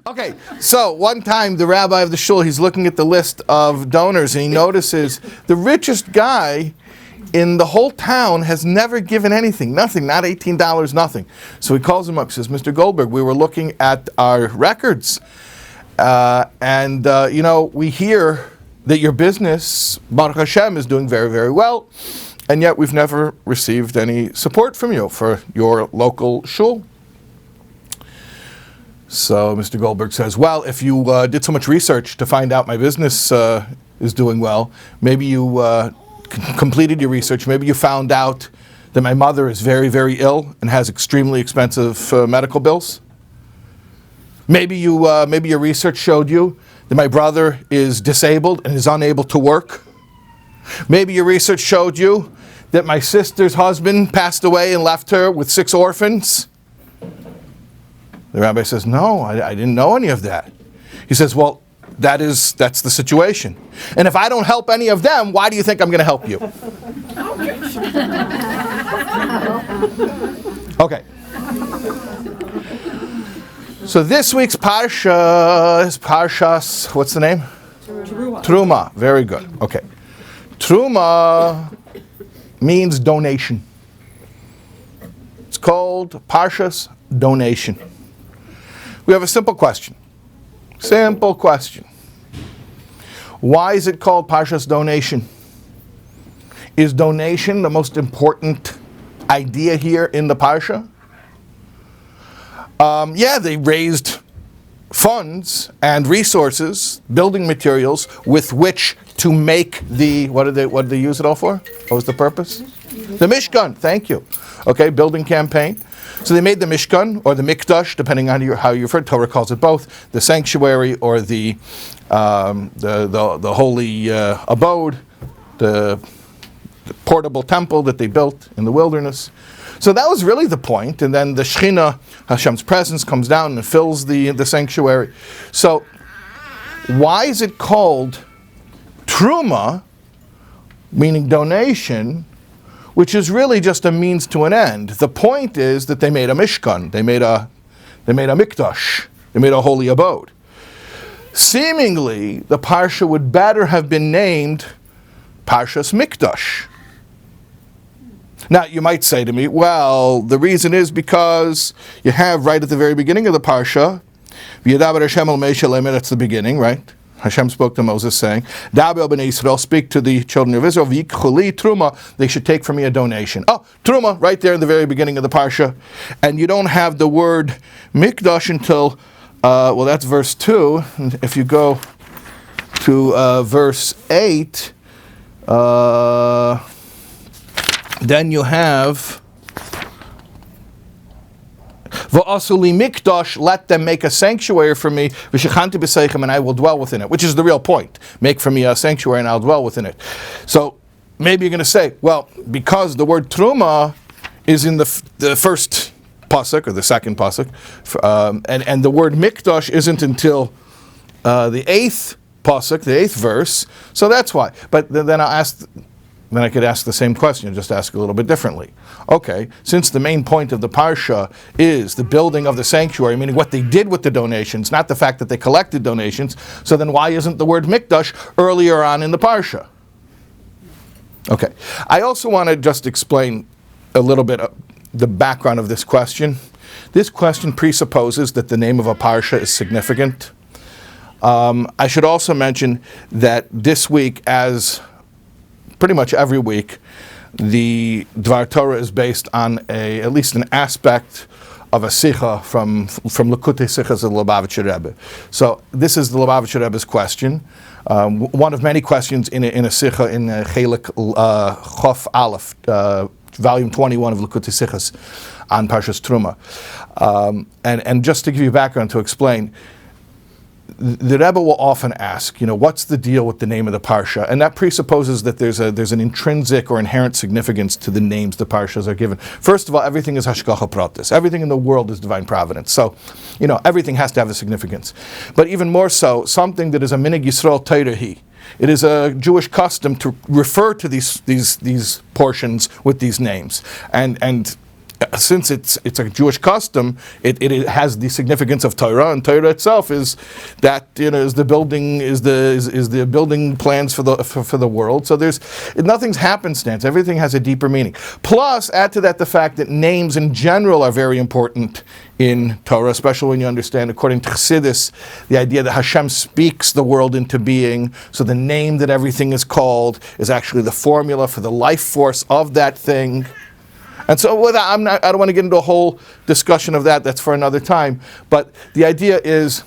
Okay, so one time the rabbi of the shul, he's looking at the list of donors and he notices the richest guy in the whole town has never given anything, nothing, not $18, nothing. So he calls him up, says, Mr. Goldberg, we were looking at our records and we hear that your business, Baruch Hashem, is doing very, very well, and yet we've never received any support from you for your local shul. So Mr. Goldberg says, well, if you did so much research to find out my business is doing well, maybe you completed your research, maybe you found out that my mother is very, very ill and has extremely expensive medical bills. Maybe your research showed you that my brother is disabled and is unable to work. Maybe your research showed you that my sister's husband passed away and left her with 6 orphans. The rabbi says, no, I didn't know any of that. He says, well, that's the situation. And if I don't help any of them, why do you think I'm going to help you? Okay. So this week's parsha is Parshas, what's the name? Terumah. Very good. Okay. Terumah means donation. It's called Parshas donation. We have a simple question. Simple question. Why is it called Parshas donation? Is donation the most important idea here in the parsha? They raised funds and resources, building materials, with which to make what did they use it all for? What was the purpose? The Mishkan, thank you. Okay, building campaign. So they made the Mishkan, or the Mikdash, depending on how you refer. Torah calls it both, the sanctuary or the holy abode, the portable temple that they built in the wilderness. So that was really the point. And then the Shekhinah, Hashem's presence, comes down and fills the sanctuary. So why is it called Terumah, meaning donation, which is really just a means to an end? The point is that they made a Mishkan, they made a Mikdash, they made a holy abode. Seemingly, the parsha would better have been named Parshas Mikdash. Now, you might say to me, well, the reason is because you have right at the very beginning of the parsha, that's the beginning, right? Hashem spoke to Moses saying, speak to the children of Israel, they should take from me a donation. Oh, Terumah, right there in the very beginning of the parsha. And you don't have the word Mikdash until, that's verse 2. And if you go to verse 8, then you have V'asuli mikdash, let them make a sanctuary for me, v'shechanti b'seichem, and I will dwell within it, which is the real point. Make for me a sanctuary and I'll dwell within it. So maybe you're going to say, well, because the word Terumah is in the first pasuk or the second pasuk, and the word mikdash isn't until the 8th pasuk, the 8th verse, so that's why. But then I could ask the same question, just ask a little bit differently. Okay, since the main point of the parsha is the building of the sanctuary, meaning what they did with the donations, not the fact that they collected donations, so then why isn't the word mikdash earlier on in the parsha? Okay, I also want to just explain a little bit of the background of this question. This question presupposes that the name of a parsha is significant. I should also mention that this week, as pretty much every week, the Dvar Torah is based on at least an aspect of a Sicha from Likkutei Sichos of the Lubavitcher Rebbe. So this is the Lubavitcher Rebbe's question, one of many questions in a Sicha in Chelik Chof Aleph, volume 21 of Likkutei Sichos on Parshas Terumah. And just to give you background to explain, the Rebbe will often ask, what's the deal with the name of the parsha? And that presupposes that there's an intrinsic or inherent significance to the names the parshas are given. First of all, everything is hashgacha pratis. Everything in the world is divine providence. So, everything has to have a significance. But even more so, something that is a minig Yisrael Teirahi. It is a Jewish custom to refer to these portions with these names. And since it's a Jewish custom, it has the significance of Torah, and Torah itself is that is the building plans for the world. So nothing's happenstance. Everything has a deeper meaning. Plus, add to that the fact that names in general are very important in Torah, especially when you understand, according to Chassidus, the idea that Hashem speaks the world into being. So the name that everything is called is actually the formula for the life force of that thing. And so I don't want to get into a whole discussion of that. That's for another time. But the idea is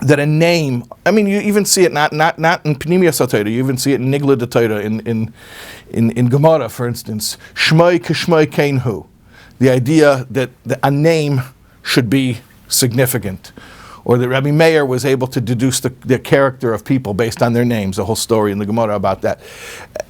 that a name, I mean, you even see it not in Pnimiyas HaTorah, you even see it in Nigla de Torah, in Gemara, for instance. Shmoi k'shmoi kenhu. The idea that a name should be significant. Or that Rabbi Meir was able to deduce the character of people based on their names, the whole story in the Gemara about that.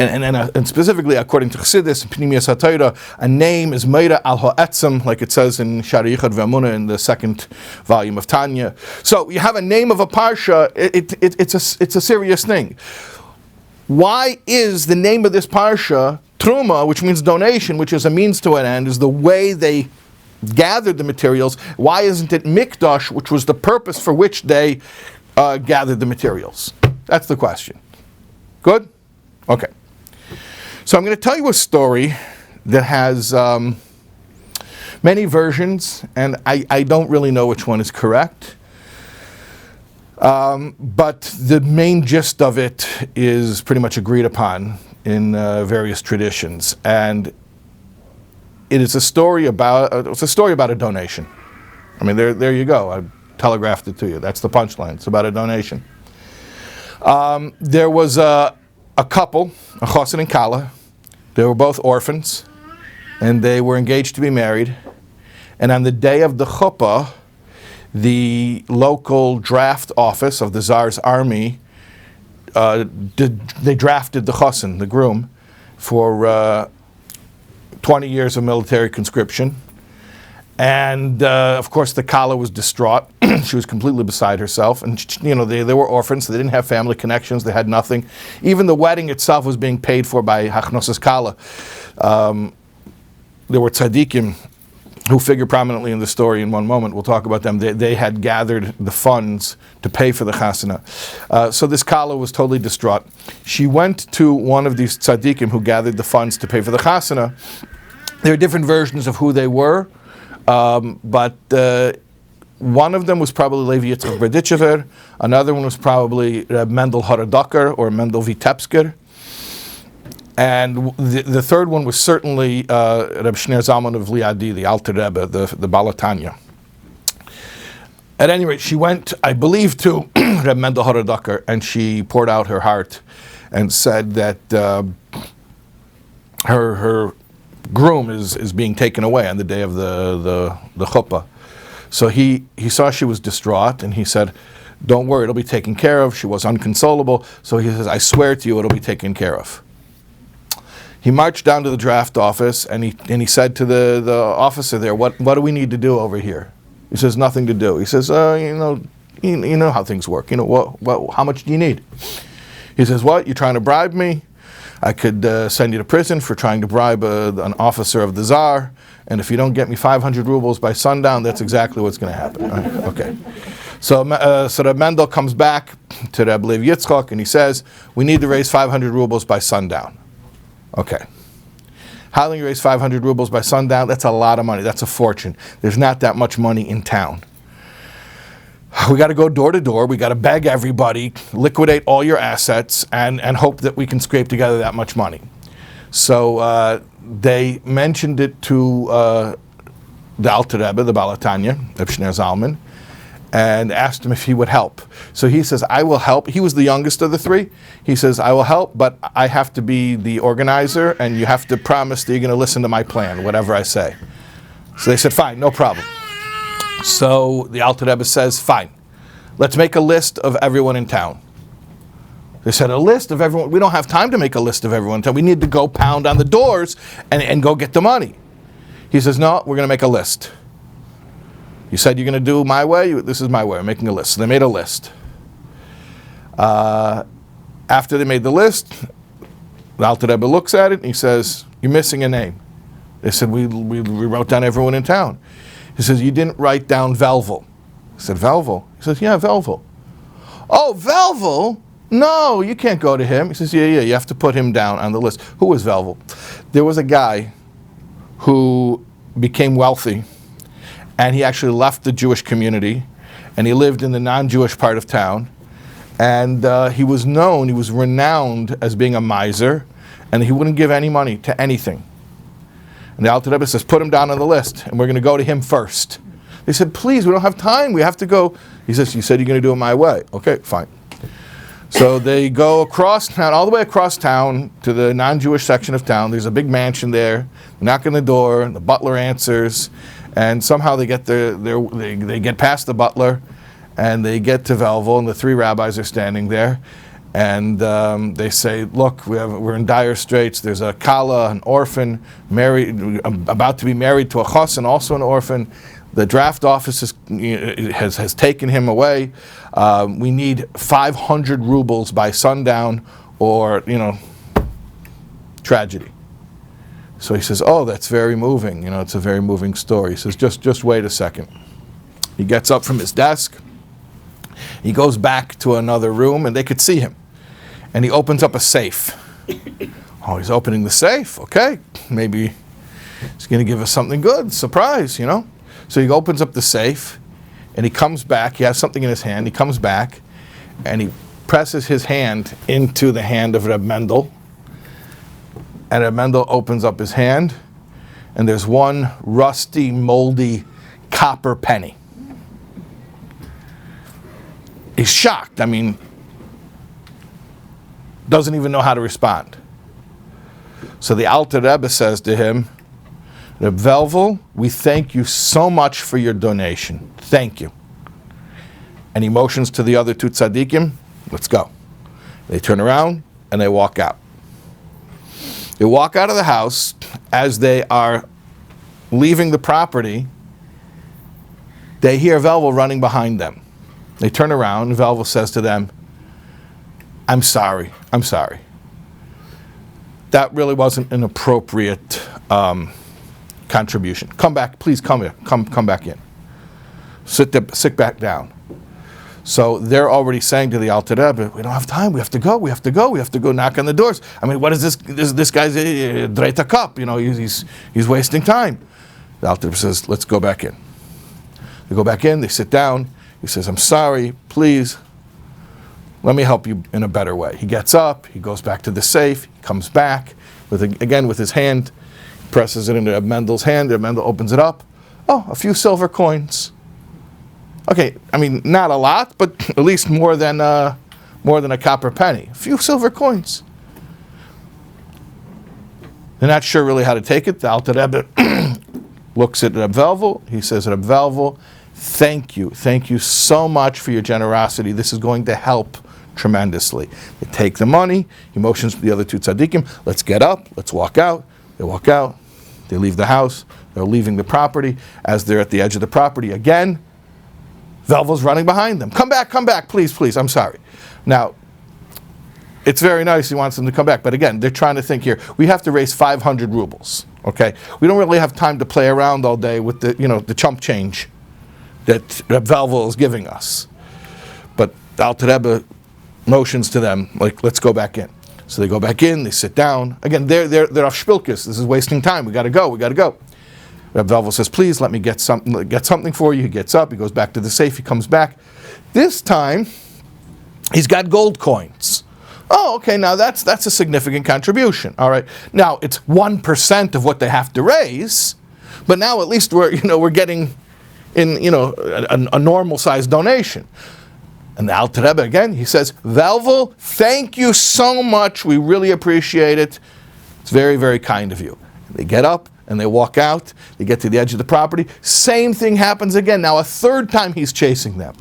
And specifically, according to Chassidus, Pnimiyas HaTorah, a name is Meira al ha'etzem, like it says in Shari Yichad V'Amunah in the second volume of Tanya. So you have a name of a parsha, it's a serious thing. Why is the name of this parsha, Terumah, which means donation, which is a means to an end, is the way they gathered the materials? Why isn't it Mikdash, which was the purpose for which they gathered the materials? That's the question. Good? Okay. So I'm going to tell you a story that has many versions, and I don't really know which one is correct. But the main gist of it is pretty much agreed upon in various traditions. And it's a story about a donation. I mean, there you go. I telegraphed it to you. That's the punchline. It's about a donation. There was a couple, a chosin and kala. They were both orphans, and they were engaged to be married. And on the day of the chuppah, the local draft office of the Tsar's army, they drafted the chosin, the groom, for 20 years of military conscription. And of course the kala was distraught. She was completely beside herself. And they were orphans, so they didn't have family connections, they had nothing. Even the wedding itself was being paid for by hachnosas kala. There were tzaddikim who figure prominently in the story in one moment. We'll talk about them. They had gathered the funds to pay for the chasana. So this kala was totally distraught. She went to one of these tzaddikim who gathered the funds to pay for the chasana. There are different versions of who they were, but one of them was probably Levi Yitzchak Berditchever. Another one was probably Mendel Horodoker or Mendel Vitebsker. And the third one was certainly Reb Shneir Zalman of Liadi, the Alter Rebbe, the Balatanya. At any rate, she went, I believe, to Reb Mendel Horodoker, and she poured out her heart and said that her groom is being taken away on the day of the chuppah. So he saw she was distraught, and he said, "Don't worry, it'll be taken care of." She was unconsolable, so he says, "I swear to you, it'll be taken care of." He marched down to the draft office, and he said to the officer there, "What do we need to do over here?" He says, "Nothing to do." He says, you know how things work. How much do you need?" He says, "What? You're trying to bribe me? I could send you to prison for trying to bribe an officer of the Tsar, and if you don't get me 500 rubles by sundown, that's exactly what's going to happen." Right? Okay. So Reb Mendel comes back to Reb Lev Yitzchak, and he says, "We need to raise 500 rubles by sundown." Okay. How do you raise 500 rubles by sundown? That's a lot of money. That's a fortune. There's not that much money in town. We got to go door to door. We got to beg everybody, liquidate all your assets, and hope that we can scrape together that much money. So they mentioned it to the Alter Rebbe, the Balatanya, Reb Shneir Zalman, and asked him if he would help. So he says, "I will help." He was the youngest of the three. He says, "I will help, but I have to be the organizer, and you have to promise that you're going to listen to my plan, whatever I say." So they said, "Fine, no problem." So the Alter Rebbe says, "Fine, let's make a list of everyone in town." They said, "A list of everyone? We don't have time to make a list of everyone in town. We need to go pound on the doors and go get the money." He says, "No, we're going to make a list. You said you're going to do my way. This is my way. I'm making a list." So they made a list. After they made the list, the Alter Rebbe looks at it and he says, "You're missing a name. They said, we wrote down everyone in town. He says, you didn't write down Velvel. I said, Velvel? He says, yeah, Velvel. Oh, Velvel? No, you can't go to him. He says, yeah, you have to put him down on the list. Who was Velvel? There was a guy who became wealthy, and he actually left the Jewish community, and he lived in the non-Jewish part of town, and he was renowned as being a miser, and he wouldn't give any money to anything. And the Alter Rebbe says, put him down on the list, and we're going to go to him first. They said, please, we don't have time, we have to go. He says, you said you're going to do it my way. Okay, fine. So they go across town, all the way across town to the non-Jewish section of town. There's a big mansion there. They knock on the door, and the butler answers, and somehow they get they get past the butler, and they get to Velvel, and the three rabbis are standing there, and they say, "Look, we're in dire straits. There's a kala, an orphan, about to be married to a chassan, also an orphan. The draft office has taken him away. We need 500 rubles by sundown, or tragedy." So he says, "Oh, that's very moving. It's a very moving story." He says, "Just wait a second." He gets up from his desk. He goes back to another room, and they could see him. And he opens up a safe. Oh, he's opening the safe. Okay, maybe he's going to give us something good, surprise, So he opens up the safe, and he comes back. He has something in his hand. He comes back, and he presses his hand into the hand of Reb Mendel. And Reb Mendel opens up his hand, and there's one rusty, moldy copper penny. He's shocked. Doesn't even know how to respond. So the Alter Rebbe says to him, "Reb Velvel, we thank you so much for your donation. Thank you." And he motions to the other two tzaddikim, "Let's go." They turn around and they walk out. They walk out of the house. As they are leaving the property, they hear Velvel running behind them. They turn around, and Velvel says to them, I'm sorry. That really wasn't an appropriate contribution. Come back, please come here. Come back in. Sit back down." So they're already saying to the Alter Rebbe, "We don't have time. We have to go. We have to go knock on the doors. What is this? This guy's dreit cup. He's wasting time." The Alter Rebbe says, "Let's go back in." They go back in. They sit down. He says, "I'm sorry. Please, let me help you in a better way." He gets up. He goes back to the safe. He comes back with his hand, presses it into Reb Mendel's hand. Reb Mendel opens it up. Oh, a few silver coins. Okay, not a lot, but at least more than a copper penny. A few silver coins. They're not sure really how to take it. The Alter Rebbe looks at Reb Velvel. He says, "Reb Velvel, thank you so much for your generosity. This is going to help tremendously." They take the money. He motions to the other two tzaddikim, "Let's get up. Let's walk out." They walk out. They leave the house. They're leaving the property. As they're at the edge of the property again, Velvel's running behind them. Come back, please, I'm sorry." Now, it's very nice he wants them to come back, but again, they're trying to think here, we have to raise 500 rubles, okay? We don't really have time to play around all day with the chump change that Reb Velvel is giving us. But the Alter Rebbe motions to them, let's go back in. So they go back in, they sit down. Again, they're off shpilkes. This is wasting time. We got to go. Reb Velvel says, "Please let me get something for you." He gets up, he goes back to the safe, he comes back. This time, he's got gold coins. Oh, okay, now that's a significant contribution. All right. Now it's 1% of what they have to raise, but now at least we're getting in a normal sized donation. And the Alter Rebbe again, he says, "Velvel, thank you so much. We really appreciate it. It's very, very kind of you." They get up and they walk out. They get to the edge of the property. Same thing happens again. Now a third time he's chasing them.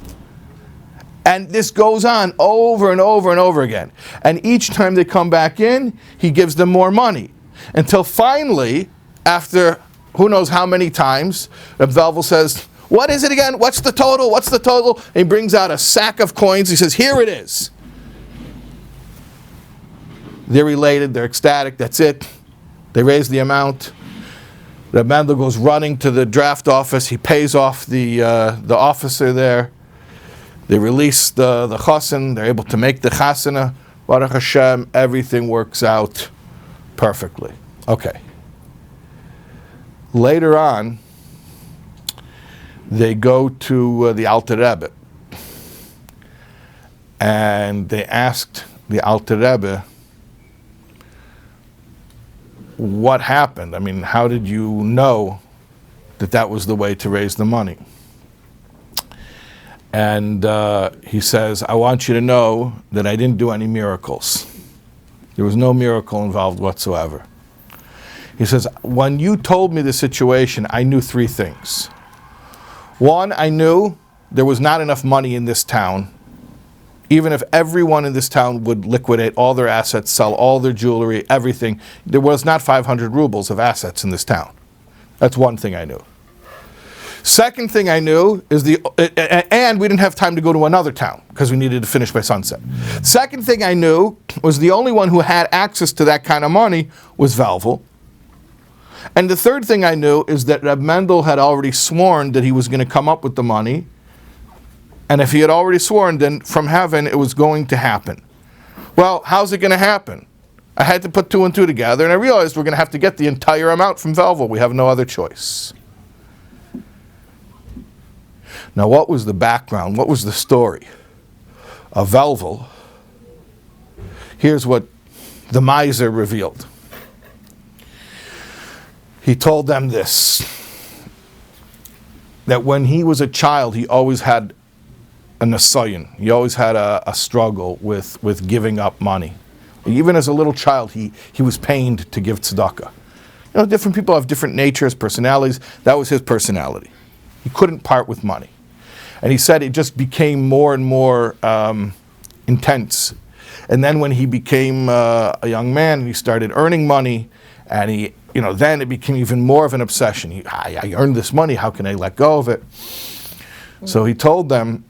And this goes on over and over and over again. And each time they come back in, he gives them more money. Until finally, after who knows how many times, Reb Velvel says, "What is it again? What's the total? And he brings out a sack of coins. He says, "Here it is." They're elated. They're ecstatic. That's it. They raise the amount. Reb Mendel goes running to the draft office. He pays off the officer there. They release the chassan. They're able to make the chasana. Baruch Hashem, everything works out perfectly. Okay. Later on, they go to the Alter Rebbe, and they asked the Alter Rebbe, what happened? I mean, how did you know that was the way to raise the money? And he says, I want you to know that I didn't do any miracles. There was no miracle involved whatsoever. He says, when you told me the situation, I knew three things. One, I knew there was not enough money in this town. Even if everyone in this town would liquidate all their assets, sell all their jewelry, everything, there was not 500 rubles of assets in this town. That's one thing I knew. Second thing I knew is and we didn't have time to go to another town because we needed to finish by sunset. Second thing I knew was the only one who had access to that kind of money was Valvel. And the third thing I knew is that Reb Mendel had already sworn that he was going to come up with the money. And if he had already sworn, then from heaven it was going to happen. Well, how's it going to happen? I had to put two and two together, and I realized we're going to have to get the entire amount from Valvel. We have no other choice. Now, what was the background? What was the story of Valvel? Here's what the miser revealed. He told them this, that when he was a child, he always had a nasayan. He always had a struggle with giving up money. Even as a little child, he was pained to give tzedakah. You know, different people have different natures, personalities. That was his personality. He couldn't part with money. And he said it just became more and more intense. And then when he became a young man, he started earning money, and then it became even more of an obsession. I earned this money, how can I let go of it? So he told them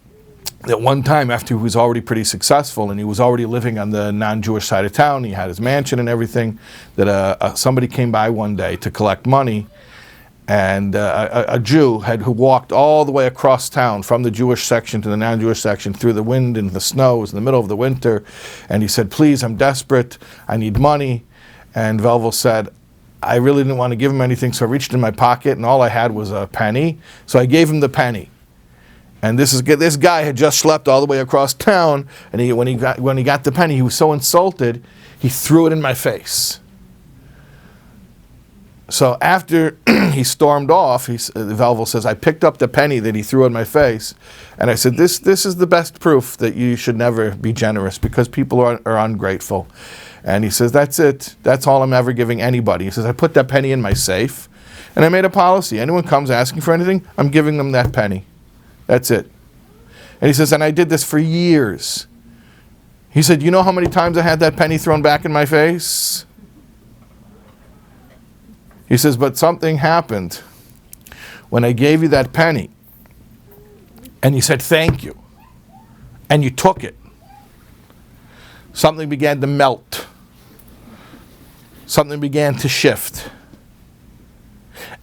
that one time after he was already pretty successful and he was already living on the non-Jewish side of town, he had his mansion and everything, that somebody came by one day to collect money, and a Jew who walked all the way across town from the Jewish section to the non-Jewish section through the wind and the snow. It was in the middle of the winter, and he said, please, I'm desperate, I need money. And Velvel said, I really didn't want to give him anything, so I reached in my pocket and all I had was a penny, so I gave him the penny. And this guy had just schlepped all the way across town, and when he got the penny, he was so insulted, he threw it in my face. So after he stormed off, Valvel says, I picked up the penny that he threw in my face, and I said, this is the best proof that you should never be generous, because people are ungrateful. And he says, that's it. That's all I'm ever giving anybody. He says, I put that penny in my safe, and I made a policy. Anyone comes asking for anything, I'm giving them that penny. That's it. And he says, and I did this for years. He said, you know how many times I had that penny thrown back in my face? He says, but something happened when I gave you that penny, and you said thank you, and you took it. Something began to melt. Something began to shift.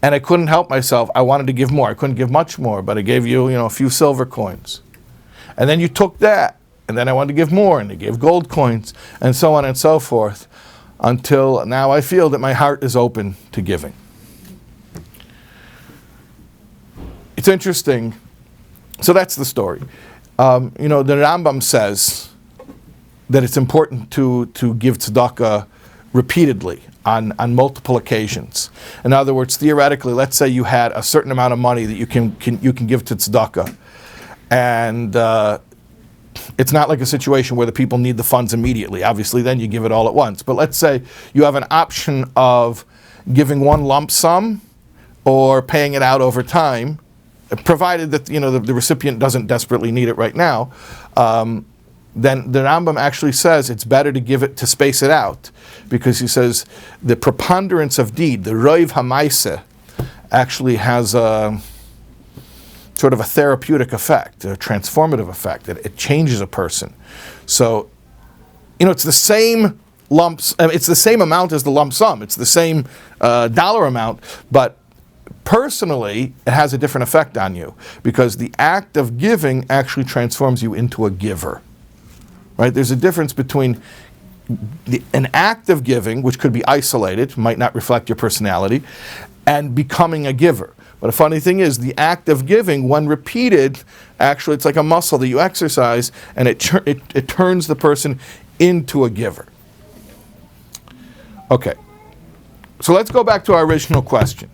And I couldn't help myself. I wanted to give more. I couldn't give much more, but I gave you, a few silver coins. And then you took that, and then I wanted to give more, and I gave gold coins, and so on and so forth, until now I feel that my heart is open to giving. It's interesting. So that's the story. The Rambam says that it's important to give tzedakah repeatedly on multiple occasions. In other words, theoretically, let's say you had a certain amount of money that you can give to tzedakah, and it's not like a situation where the people need the funds immediately. Obviously, then you give it all at once. But let's say you have an option of giving one lump sum or paying it out over time, provided that the recipient doesn't desperately need it right now. Then the Rambam actually says it's better to space it out, because he says the preponderance of deed, the roiv hamaiseh, actually has a sort of a therapeutic effect, a transformative effect. It changes a person. So, it's the same it's the same amount as the lump sum. It's the same dollar amount, but personally, it has a different effect on you, because the act of giving actually transforms you into a giver. Right? There's a difference between an act of giving, which could be isolated, might not reflect your personality, and becoming a giver. But the funny thing is, the act of giving, when repeated, actually it's like a muscle that you exercise, and it turns the person into a giver. Okay, so let's go back to our original question.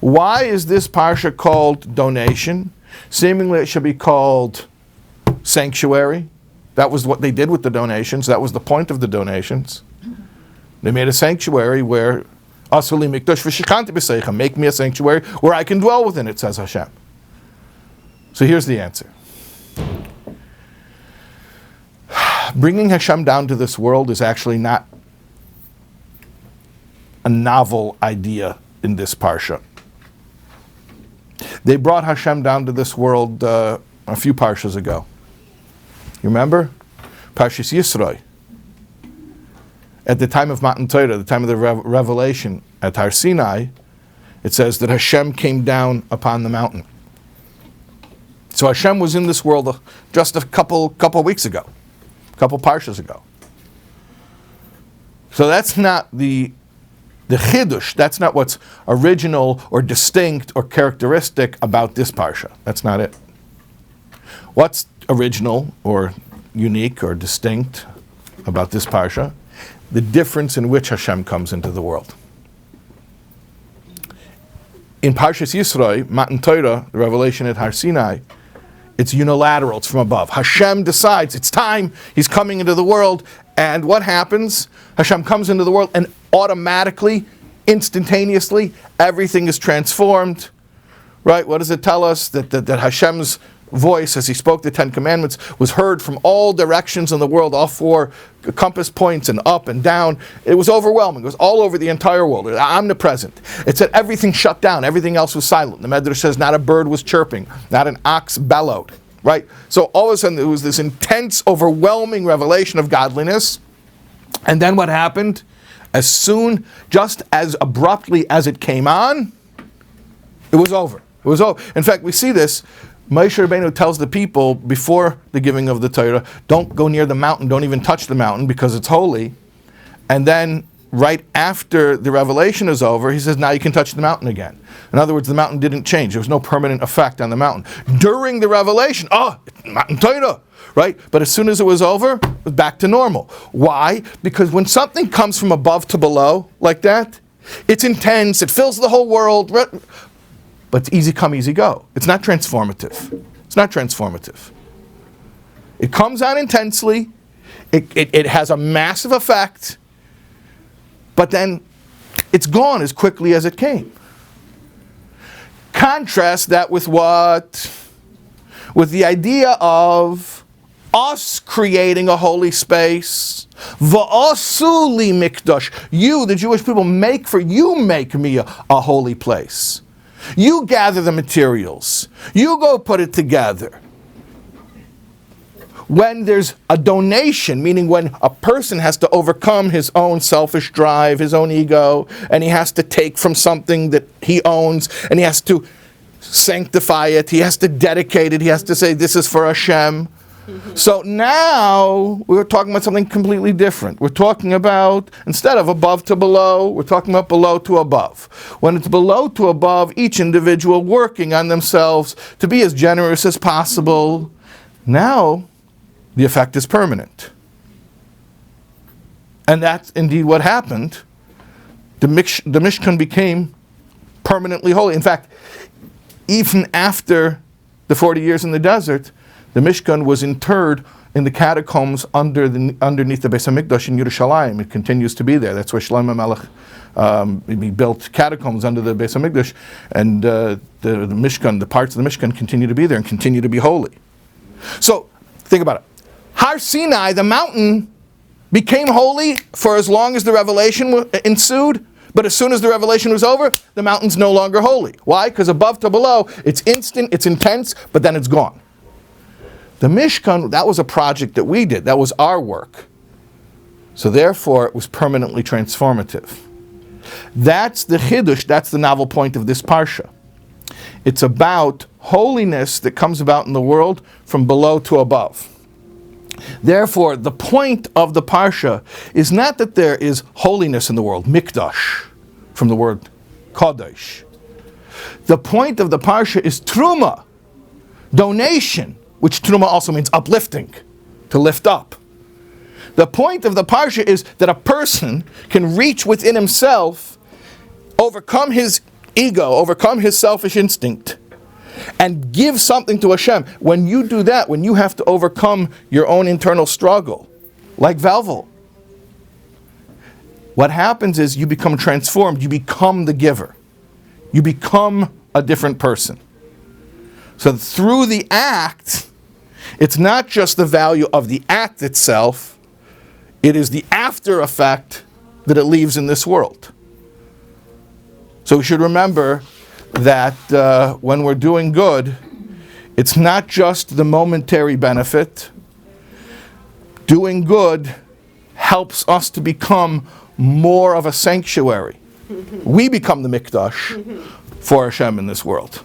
Why is this parsha called donation? Seemingly it should be called sanctuary. That was what they did with the donations. That was the point of the donations. They made a sanctuary where make me a sanctuary where I can dwell within it, says Hashem. So here's the answer. Bringing Hashem down to this world is actually not a novel idea in this parsha. They brought Hashem down to this world a few parshas ago. You remember? Parshas Yisroi. At the time of Matan Torah, the time of the revelation at Har Sinai, it says that Hashem came down upon the mountain. So Hashem was in this world just a couple weeks ago, a couple parshas ago. So that's not the chidush. That's not what's original or distinct or characteristic about this parsha. That's not it. What's original or unique or distinct about this parsha? The difference in which Hashem comes into the world. In Parshas Yisroi, Matan Torah, the revelation at Har Sinai, it's unilateral, it's from above. Hashem decides it's time, He's coming into the world, and what happens? Hashem comes into the world, and automatically, instantaneously, everything is transformed. Right? What does it tell us? That Hashem's voice, as He spoke the Ten Commandments, was heard from all directions in the world, all four compass points, and up and down. It was overwhelming. It was all over the entire world. It was omnipresent. It said everything shut down. Everything else was silent. The Medrash says not a bird was chirping. Not an ox bellowed. Right? So all of a sudden there was this intense, overwhelming revelation of godliness. And then what happened? As soon, just as abruptly as it came on, it was over. It was over. In fact, we see this. Moshe Rabbeinu tells the people before the giving of the Torah, don't go near the mountain, don't even touch the mountain because it's holy. And then right after the revelation is over, he says, now you can touch the mountain again. In other words, the mountain didn't change. There was no permanent effect on the mountain. During the revelation, mountain Torah, right? But as soon as it was over, it was back to normal. Why? Because when something comes from above to below like that, it's intense, it fills the whole world, but it's easy come, easy go. It's not transformative. It's not transformative. It comes on intensely. It has a massive effect. But then it's gone as quickly as it came. Contrast that with what? With the idea of us creating a holy space. Va'asuli mikdash. You, the Jewish people, make me a holy place. You gather the materials. You go put it together. When there's a donation, meaning when a person has to overcome his own selfish drive, his own ego, and he has to take from something that he owns, and he has to sanctify it, he has to dedicate it, he has to say, this is for Hashem. So now we're talking about something completely different. We're talking about, instead of above to below, we're talking about below to above. When it's below to above, each individual working on themselves to be as generous as possible. Now, the effect is permanent. And that's indeed what happened. The Mishkan became permanently holy. In fact, even after the 40 years in the desert, the Mishkan was interred in the catacombs underneath the Beis HaMikdash in Yerushalayim. It continues to be there. That's where Shlomo Melech he built catacombs under the Beis HaMikdash, and the Mishkan, the parts of the Mishkan continue to be there and continue to be holy. So, think about it. Har Sinai, the mountain, became holy for as long as the revelation ensued, but as soon as the revelation was over, the mountain's no longer holy. Why? Because above to below, it's instant, it's intense, but then it's gone. The Mishkan, that was a project that we did. That was our work. So therefore, it was permanently transformative. That's the Chiddush, that's the novel point of this parsha. It's about holiness that comes about in the world from below to above. Therefore, the point of the parsha is not that there is holiness in the world, mikdash, from the word kodesh. The point of the parsha is Terumah, donation, which Terumah also means uplifting, to lift up. The point of the parsha is that a person can reach within himself, overcome his ego, overcome his selfish instinct, and give something to Hashem. When you do that, when you have to overcome your own internal struggle, like Velvel, what happens is you become transformed, you become the giver. You become a different person. So through the act, it's not just the value of the act itself, it is the after effect that it leaves in this world. So we should remember that when we're doing good, it's not just the momentary benefit. Doing good helps us to become more of a sanctuary. We become the mikdash for Hashem in this world.